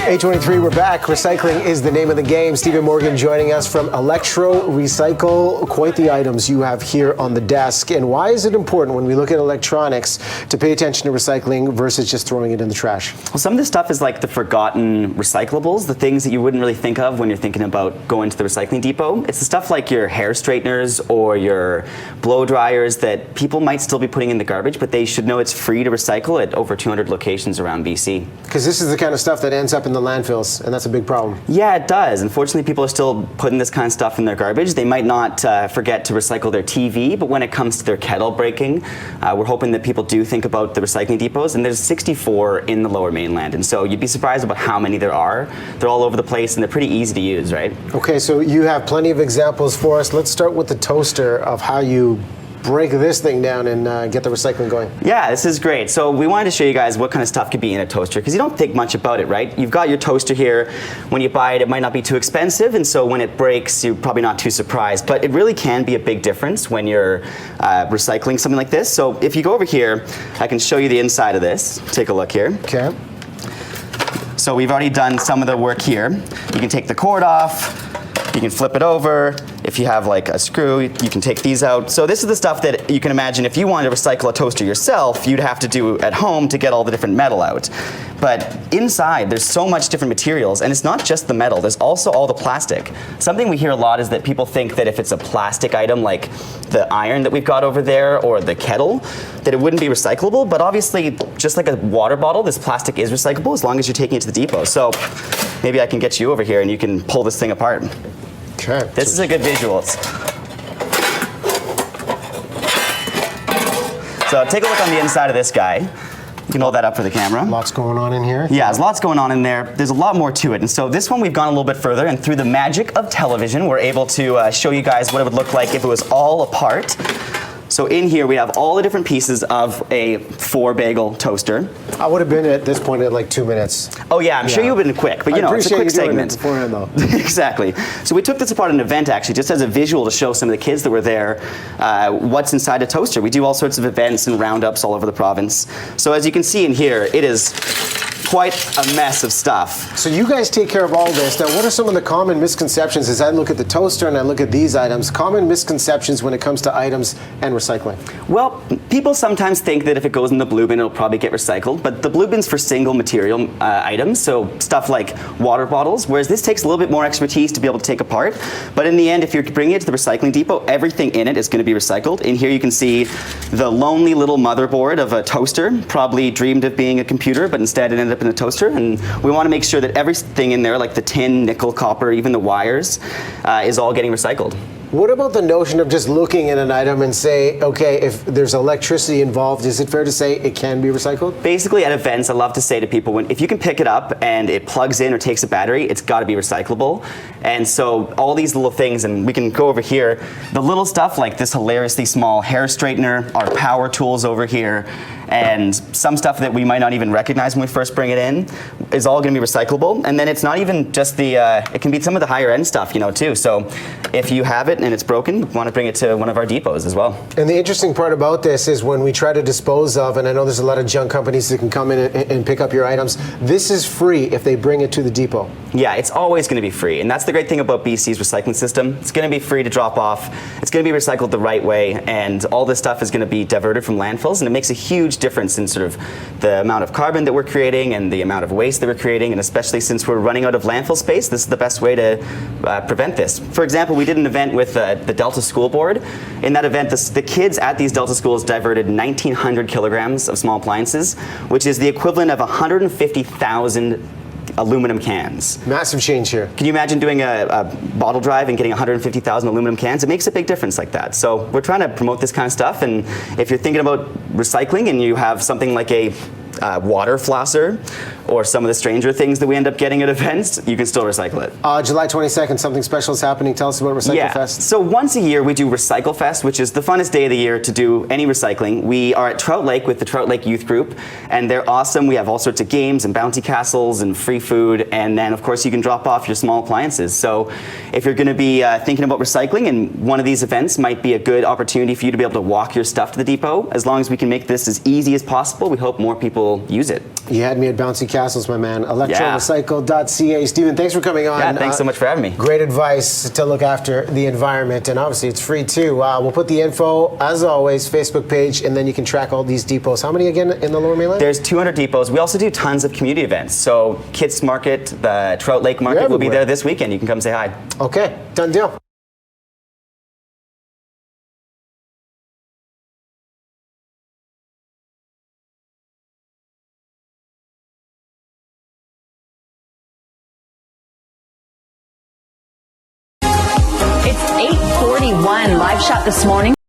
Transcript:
8:23, we're back. Recycling is the name of the game. Stephen Morgan joining us from ElectroRecycle. Quite the items you have here on the desk. And why is it important when we look at electronics to pay attention to recycling versus just throwing it in the trash? Well, some of this stuff is like the forgotten recyclables, the things that you wouldn't really think of when you're thinking about going to the recycling depot. It's the stuff like your hair straighteners or your blow dryers that people might still be putting in the garbage, but they should know it's free to recycle at over 200 locations around BC. Because this is the kind of stuff that ends up in the landfills, and that's a big problem. Yeah, it does. Unfortunately, people are still putting this kind of stuff in their garbage. They might not forget to recycle their TV, but when it comes to their kettle breaking, we're hoping that people do think about the recycling depots, and there's 64 in the Lower Mainland, and so you'd be surprised about how many there are. They're all over the place, and they're pretty easy to use, right? Okay, so you have plenty of examples for us. Let's start with the toaster of how you break this thing down and get the recycling going. Yeah, this is great. So we wanted to show you guys what kind of stuff could be in a toaster, because you don't think much about it, right? You've got your toaster here. When you buy it, it might not be too expensive, and so when it breaks, you're probably not too surprised. But it really can be a big difference when you're recycling something like this. So if you go over here, I can show you the inside of this. Take a look here. Okay. So we've already done some of the work here. You can take the cord off. You can flip it over. If you have like a screw, you can take these out. So this is the stuff that you can imagine if you wanted to recycle a toaster yourself, you'd have to do at home to get all the different metal out. But inside, there's so much different materials, and it's not just the metal, there's also all the plastic. Something we hear a lot is that people think that if it's a plastic item like the iron that we've got over there or the kettle, that it wouldn't be recyclable, but obviously, just like a water bottle, this plastic is recyclable as long as you're taking it to the depot. So maybe I can get you over here and you can pull this thing apart. Okay. This is a good visual. So take a look on the inside of this guy. You can hold that up for the camera. Lots going on in here. Yeah, there's lots going on in there. There's a lot more to it. And so this one we've gone a little bit further, and through the magic of television, we're able to show you guys what it would look like if it was all apart. So in here we have all the different pieces of a 4-bagel toaster. I would have been at this point at like 2 minutes. Oh yeah, I'm sure you would have been quick, but you know, it's a quick segment. Beforehand, though. Exactly. So we took this apart at an event actually, just as a visual to show some of the kids that were there what's inside a toaster. We do all sorts of events and roundups all over the province. So as you can see in here, it is quite a mess of stuff. So you guys take care of all this. Now, what are some of the common misconceptions as I look at the toaster and I look at these items, common misconceptions when it comes to items and recycling? Well, people sometimes think that if it goes in the blue bin, it'll probably get recycled, but the blue bin's for single material items, so stuff like water bottles, whereas this takes a little bit more expertise to be able to take apart. But in the end, if you're bringing it to the recycling depot, everything in it is going to be recycled. In here you can see the lonely little motherboard of a toaster, probably dreamed of being a computer, but instead it ended up in a toaster, and we want to make sure that everything in there, like the tin, nickel, copper, even the wires, is all getting recycled. What about the notion of just looking at an item and say, okay, if there's electricity involved, is it fair to say it can be recycled? Basically, at events, I love to say to people, if you can pick it up and it plugs in or takes a battery, it's got to be recyclable. And so all these little things, and we can go over here, the little stuff like this hilariously small hair straightener, our power tools over here, and some stuff that we might not even recognize when we first bring it in is all going to be recyclable. And then it's not even just the, it can be some of the higher end stuff, you know, too. So if you have it and it's broken, we want to bring it to one of our depots as well. And the interesting part about this is when we try to dispose of, and I know there's a lot of junk companies that can come in and pick up your items, this is free if they bring it to the depot. Yeah, it's always going to be free. And that's the great thing about BC's recycling system. It's going to be free to drop off. It's going to be recycled the right way. And all this stuff is going to be diverted from landfills. And it makes a huge difference in sort of the amount of carbon that we're creating and the amount of waste that we're creating. And especially since we're running out of landfill space, this is the best way to prevent this. For example, we did an event with the Delta School Board. In that event, the kids at these Delta schools diverted 1,900 kilograms of small appliances, which is the equivalent of 150,000 aluminum cans. Massive change here. Can you imagine doing a bottle drive and getting 150,000 aluminum cans? It makes a big difference like that. So we're trying to promote this kind of stuff, and if you're thinking about recycling and you have something like a water flosser or some of the stranger things that we end up getting at events, you can still recycle it. July 22nd, something special is happening. Tell us about Recycle Fest. So once a year we do Recycle Fest, which is the funnest day of the year to do any recycling. We are at Trout Lake with the Trout Lake Youth Group, and they're awesome. We have all sorts of games and bounty castles and free food, and then of course you can drop off your small appliances. So if you're going to be thinking about recycling, and one of these events might be a good opportunity for you to be able to walk your stuff to the depot, as long as we can make this as easy as possible, we hope more people use it. You had me at bouncy castle. Castles, my man. ElectroRecycle.ca. Stephen, thanks for coming on. Yeah, thanks so much for having me. Great advice to look after the environment, and obviously it's free too. We'll put the info, as always, Facebook page, and then you can track all these depots. How many again in the Lower Mainland? There's 200 depots. We also do tons of community events. So Kids Market, the Trout Lake Market will be there this weekend. You can come say hi. Okay, done deal. It's 8:41 live shot this morning.